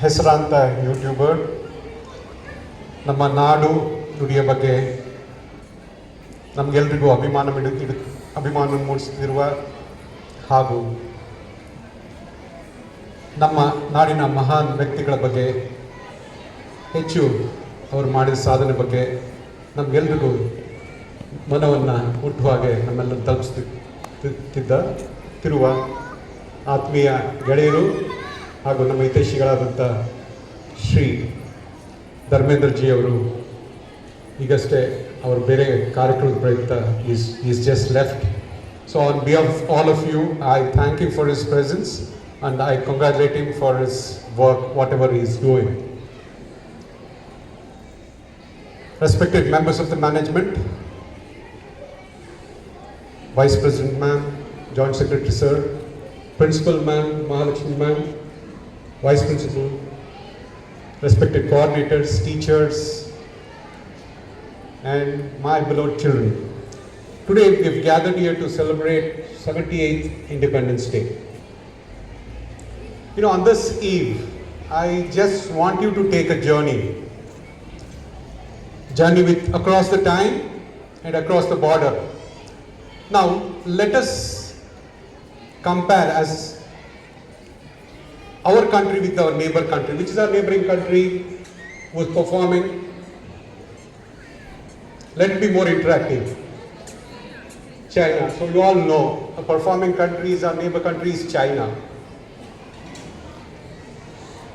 ಹೆಸರಾಂತ ಯೂಟ್ಯೂಬರ್ ನಮ್ಮ ನಾಡು ನುಡಿಯ ಬಗ್ಗೆ ನಮಗೆಲ್ರಿಗೂ ಅಭಿಮಾನ ಮೂಡಿಸುತ್ತಿರುವ ಹಾಗೂ ನಮ್ಮ ನಾಡಿನ ಮಹಾನ್ ವ್ಯಕ್ತಿಗಳ ಬಗ್ಗೆ ಹೆಚ್ಚು ಅವರು ಮಾಡಿದ ಸಾಧನೆ ಬಗ್ಗೆ ನಮಗೆಲ್ರಿಗೂ ಮನವನ್ನು ಮುಟ್ಟುವ ಹಾಗೆ ನಮ್ಮೆಲ್ಲರೂ ತಲುಪಿಸುತ್ತಿರುವ ಆತ್ಮೀಯ ಗೆಳೆಯರು ಹಾಗೂ ನಮ್ಮ ಹಿತೈಷಿಗಳಾದಂಥ ಶ್ರೀ ಧರ್ಮೇಂದ್ರ ಜಿ ಅವರು ಈಗಷ್ಟೇ ಅವರು ಬೇರೆ ಕಾರ್ಯಕ್ರಮದ ಪ್ರಯುಕ್ತ is just left. So on behalf of all of you, I thank you for his presence and I congratulate him for his work, whatever he is doing. Respected members of the management, Vice President ma'am, Joint Secretary sir, Principal ma'am, Mahalakshmi ma'am, Vice Principal, respected coordinators, teachers, and my beloved children. Today we have gathered here to celebrate 78th Independence Day. You know, on this eve, I just want you to take a journey with across the time and across the border. Now, let us compare as our country with our neighbor country. Which is our neighboring country who is performing? Let it be more interactive. China. So you all know, a performing country is our neighbor country is China.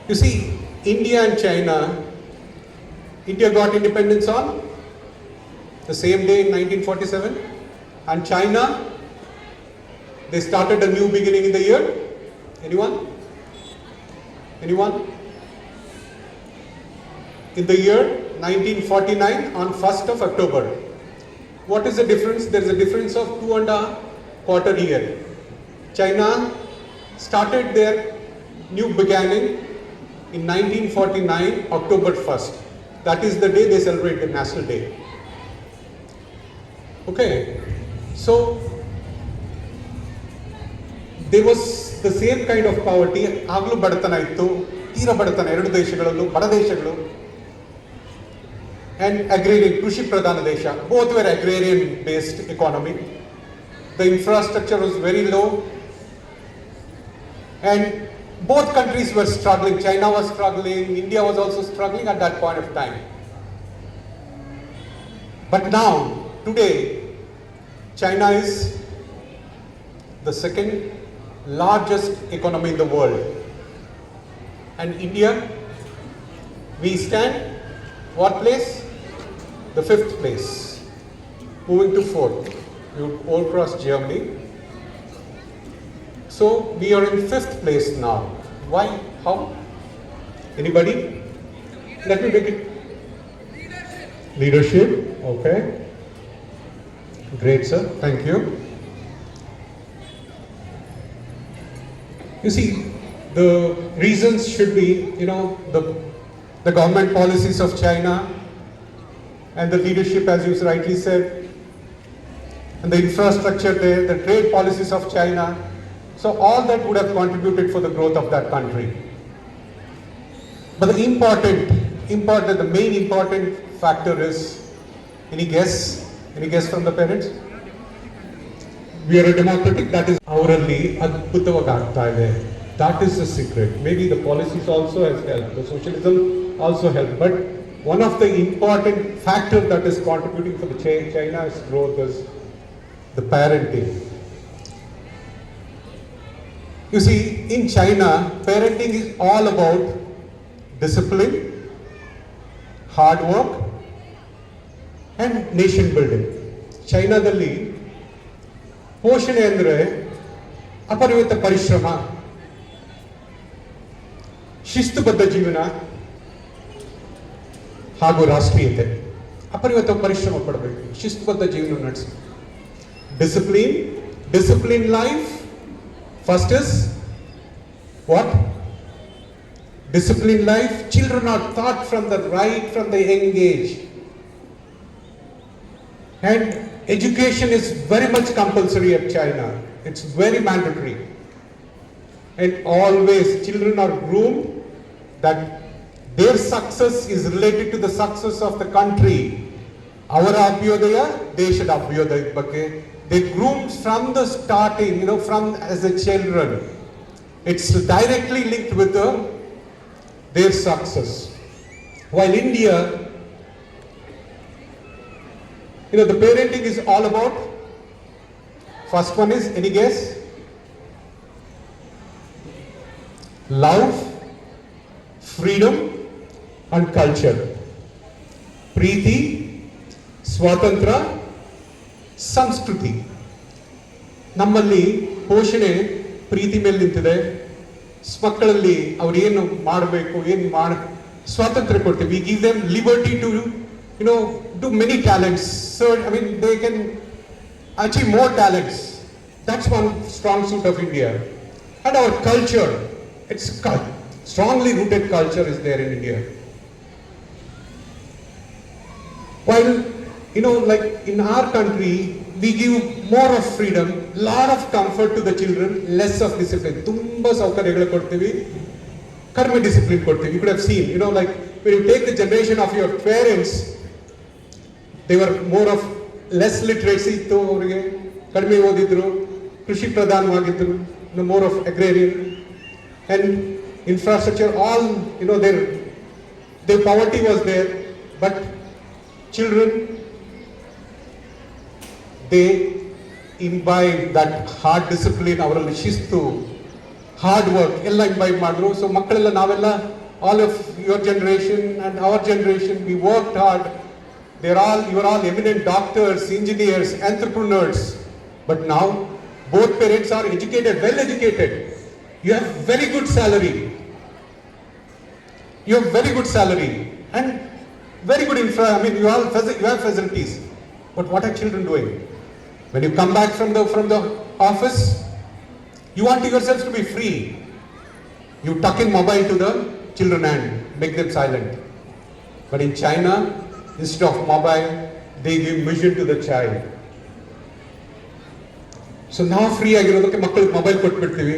You see, India and China, India got independence on the same day in 1947, and China, they started a new beginning in the year. Anyone? In the year 1949 on 1st of October. What is the difference? There is a difference of 2.25 years. China started their new beginning in 1949, October 1st. That is the day they celebrate the National Day. Okay, so there was the same kind of poverty. Aglu badatana ittu, ತೀರ ಬಡತನ ಎರಡು ದೇಶಗಳಲ್ಲೂ, ಬಡ ದೇಶಗಳು, and agrarian, ಕೃಷಿ ಪ್ರಧಾನ ದೇಶ. Both were agrarian based economy. The infrastructure was very low, and both countries were struggling. China was struggling, India was also struggling at that point of time. But now, today, China is the second largest economy in the world. And India, we stand, what place? The 5th place. Moving to 4th. We would all cross Germany. So we are in 5th place now. Why? How? Anybody? Let me make it. Leadership. Okay. Great, sir. Thank you. You see, the reasons should be, you know, the government policies of China and the leadership, as you rightly said, and the infrastructure there, the trade policies of China. So all that would have contributed for the growth of that country. But the main important factor is, any guess? Any guess from the parents? We are a democratic, that is auralli adbhutavagagta ide. That is the secret. Maybe the policies also has helped, the socialism also helped, but one of the important factors that is contributing for the China's growth is the parenting. You see, in China, parenting is all about discipline, hard work, and nation building. ಚೈನಾದಲ್ಲಿ ಪೋಷಣೆ ಅಂದರೆ ಅಪರಿಮಿತ ಪರಿಶ್ರಮ, ಶಿಸ್ತುಬದ್ಧ ಜೀವನ ಹಾಗೂ ರಾಷ್ಟ್ರೀಯತೆ. ಅಪರಿಮಿತ ಪರಿಶ್ರಮ ಪಡಬೇಕು, ಶಿಸ್ತುಬದ್ಧ ಜೀವನ ನಡೆಸಿ. Discipline life. First is what? Disciplined life. Children are taught from the young age. And education is very much compulsory at China. It's very mandatory. And always children are groomed that their success is related to the success of the country. Our Abhyodaya, Deshad Abhyodaya ಬಗ್ಗೆ. They groomed from the starting, from as a children. It's directly linked with their success. While India, the parenting is all about, first one is, any guess? Love, freedom and culture. Preeti, Swatantra, ಸಂಸ್ಕೃತಿ. ನಮ್ಮಲ್ಲಿ ಪೋಷಣೆ ಪ್ರೀತಿ ಮೇಲೆ ನಿಂತಿದೆ. ಮಕ್ಕಳಲ್ಲಿ ಅವ್ರು ಏನು ಮಾಡಬೇಕು, ಸ್ವಾತಂತ್ರ್ಯ ಕೊಡ್ತೀವಿ. We give them liberty to do many talents. So they can achieve more talents. That's one strong suit of India. And our culture, it's strongly rooted culture is there in India. While like in our country, we give more of freedom, lot of comfort to the children, less of discipline. Tumba saukaryagal kodtivi, karma discipline kodtivi. You could have seen, like when you take the generation of your parents, they were more of less literacy ಇತ್ತು ಅವರಿಗೆ, ಕಡಿಮೆ ಓದಿದ್ರು, ಕೃಷಿ ಪ್ರಧಾನವಾಗಿದ್ರು, more of agrarian and infrastructure, all their poverty was there, but children, they imbibe that hard discipline, ಅವರಲ್ಲಿ ಶಿಸ್ತು, hard work ಎಲ್ಲ imbibe ಮಾಡಿದ್ರು. So ಮಕ್ಕಳೆಲ್ಲ ನಾವೆಲ್ಲ, all of your generation and our generation, we worked hard. You are all eminent doctors, engineers, entrepreneurs. But now both parents are educated, well educated. You have very good salary. You have very good salary and very good infra. You have facilities. But what are children doing? When you come back from the office, you want yourselves to be free. You tuck in mobile to the children and make them silent. But in China, instead of mobile, they give mission to the child. So now free ಆಗಿರೋದಕ್ಕೆ ಮಕ್ಕಳಿಗೆ mobile ಕೊಟ್ಬಿಡ್ತೀವಿ.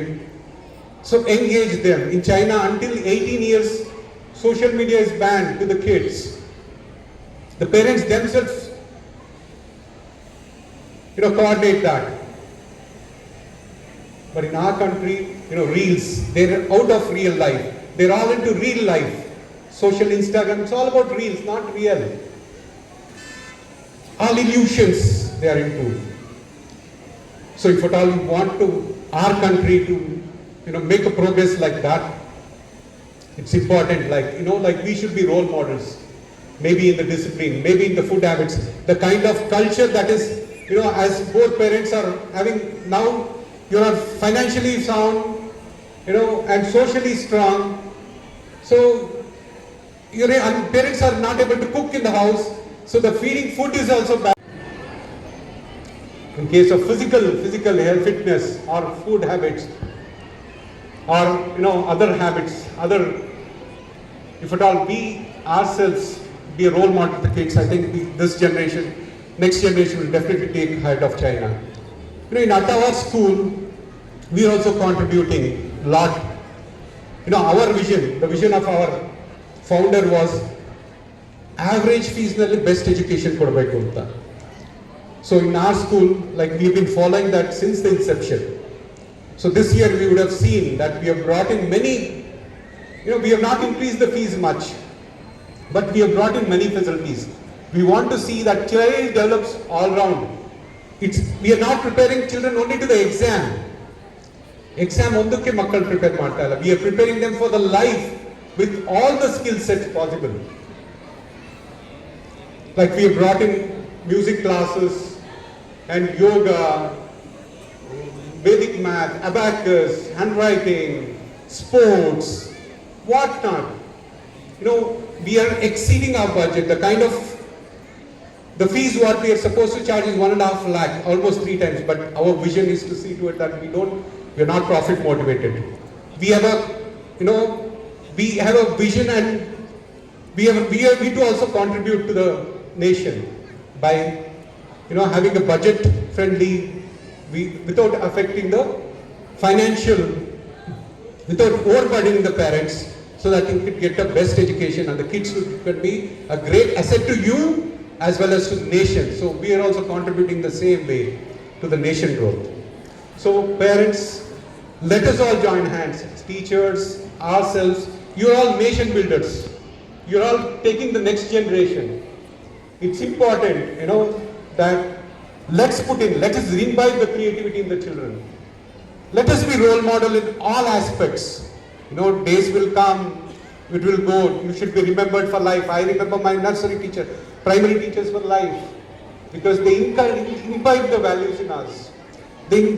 So engage them. In China, until 18 years, social media is banned to the kids. The parents themselves coordinate that. But in our country, reels, they're out of real life. They're all into real life. Social Instagram, it's all about reels, not real. All illusions they are into. So if at all you want our country to make a progress like that, it's important, like we should be role models. Maybe in the discipline, maybe in the food habits, the kind of culture that is, as both parents are having now, you are financially sound, and socially strong. So your parents are not able to cook in the house, so the feeding food is also bad. In case of physical health, fitness or food habits or other habits, if at all we ourselves be a role model to the kids, I think next generation will definitely take height of China. In our school, we are also contributing a lot. Our vision, the vision of our founder was average fees nalli best education kodabeku anta. So in our school, like we've been following that since the inception. So this year we would have seen that we have brought in many, we have not increased the fees much, but we have brought in many facilities. We want to see that child develops all round. We are not preparing children only to the exam. Exam ondukke makkal prepare ಮಾಡ್ತಾ. We are preparing them for the life with all the skill sets possible. Like we have brought in music classes and yoga, Vedic math, abacus, handwriting, sports, what not. We are exceeding our budget. The fees what we are supposed to charge is 1.5 lakh, almost 3 times. But our vision is to see to it that we are not profit motivated. We have a vision, and we to also contribute to the nation by having a budget friendly, without affecting the financial, without overburdening the parents. so that you could get the best education and the kids could be a great asset to you as well as to the nation. So we are also contributing the same way to the nation growth. So parents, let us all join hands, teachers, ourselves. You're all nation builders. You're all taking the next generation. It's important, that let us imbibe the creativity in the children. Let us be role model in all aspects. Days will come, it will go. You should be remembered for life. I remember my nursery teacher, primary teachers for life, because they imbibe the values in us. They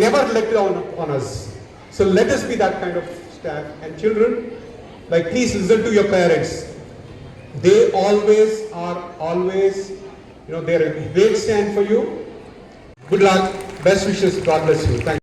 never let down on us. So let us be that kind of staff. And children, please listen to your parents. They are always, they're a great stand for you. Good luck, best wishes, God bless you. Thank you.